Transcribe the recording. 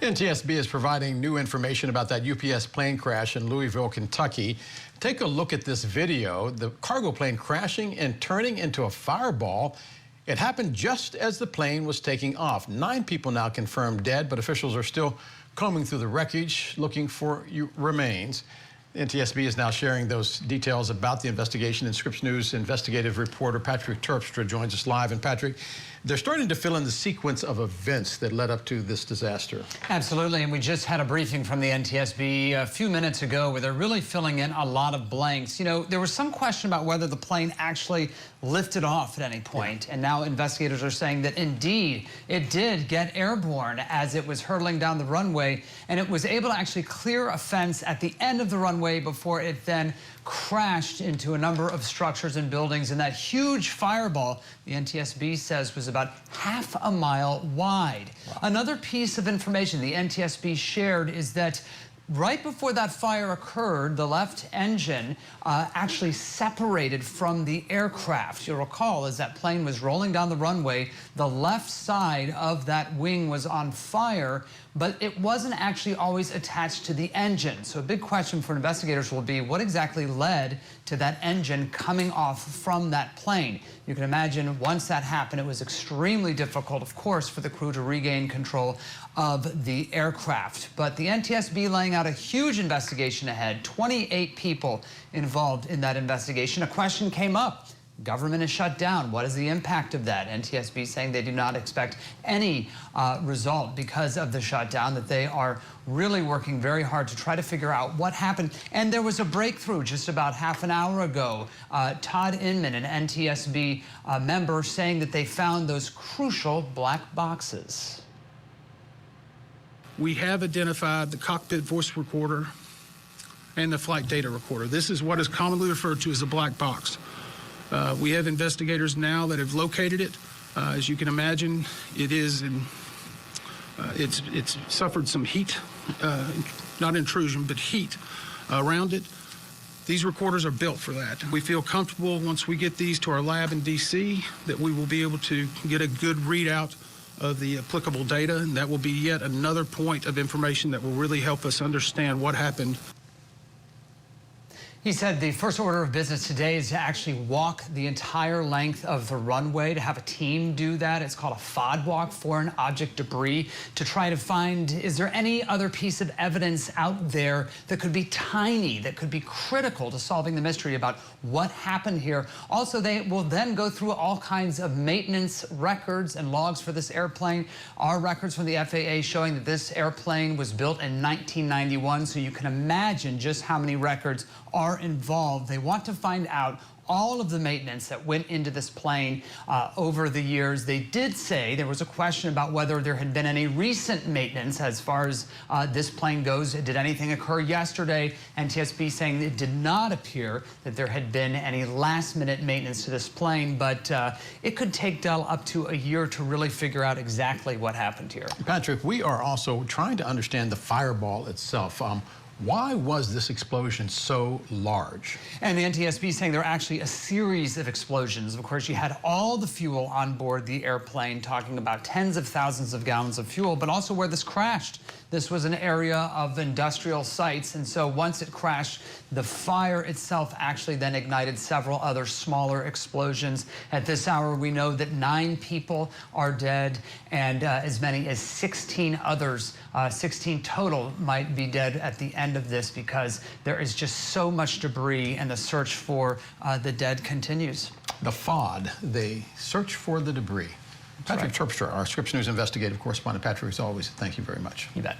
NTSB is providing new information about that UPS plane crash in Louisville, Kentucky. Take a look at this video. The cargo plane crashing and turning into a fireball. It happened just as the plane was taking off. 9 people now confirmed dead, but officials are still combing through the wreckage looking for remains. NTSB is now sharing those details about the investigation, and Scripps News investigative reporter Patrick Terpstra joins us live. And Patrick, they're starting to fill in the sequence of events that led up to this disaster. Absolutely, and we just had a briefing from the NTSB a few minutes ago where they're really filling in a lot of blanks. You know, there was some question about whether the plane actually lifted off at any point, and now investigators are saying that indeed it did get airborne as it was hurtling down the runway, and it was able to actually clear a fence at the end of the runway before it then crashed into a number of structures and buildings. And that huge fireball, the NTSB says, was about half a mile wide. Wow. Another piece of information the NTSB shared is that right before that fire occurred, the left engine actually separated from the aircraft. You'll recall, as that plane was rolling down the runway, the left side of that wing was on fire, but it wasn't actually always attached to the engine. So a big question for investigators will be what exactly led to that engine coming off from that plane. You can imagine once that happened, it was extremely difficult, of course, for the crew to regain control of the aircraft. But the NTSB laying out a huge investigation ahead, 28 people involved in that investigation. A question came up. Government is shut down. What is the impact of that? NTSB saying they do not expect any result because of the shutdown, that they are really working very hard to try to figure out what happened. And there was a breakthrough just about half an hour ago. Todd Inman, an NTSB member, saying that they found those crucial black boxes. We have identified the cockpit voice recorder and the flight data recorder. This is what is commonly referred to as a black box. We have investigators now that have located it. As you can imagine, it's suffered some heat, not intrusion, but heat around it. These recorders are built for that. We feel comfortable once we get these to our lab in DC that we will be able to get a good readout of the applicable data, and that will be yet another point of information that will really help us understand what happened. He said the first order of business today is to actually walk the entire length of the runway, to have a team do that. It's called a FOD walk, foreign object debris, to try to find, is there any other piece of evidence out there that could be tiny, that could be critical to solving the mystery about what happened here. Also, they will then go through all kinds of maintenance records and logs for this airplane. Our records from the FAA showing that this airplane was built in 1991, so you can imagine just how many records are involved. They want to find out all of the maintenance that went into this plane over the years. They did say there was a question about whether there had been any recent maintenance as far as this plane goes. Did anything occur yesterday? NTSB saying it did not appear that there had been any last-minute maintenance to this plane, but it could take Dell up to a year to really figure out exactly what happened here. Patrick, we are also trying to understand the fireball itself. Why was this explosion so large? And the NTSB saying there are actually a series of explosions. Of course, you had all the fuel on board the airplane, talking about tens of thousands of gallons of fuel, but also where this crashed. This was an area of industrial sites, and so once it crashed, the fire itself actually then ignited several other smaller explosions. At this hour, we know that 9 people are dead, and as many as 16 others, 16 total, might be dead at the end of this because there is just so much debris, and the search for the dead continues. The FOD, they search for the debris. Patrick Terpstra, our Scripps News investigative correspondent. Patrick, as always, thank you very much. You bet.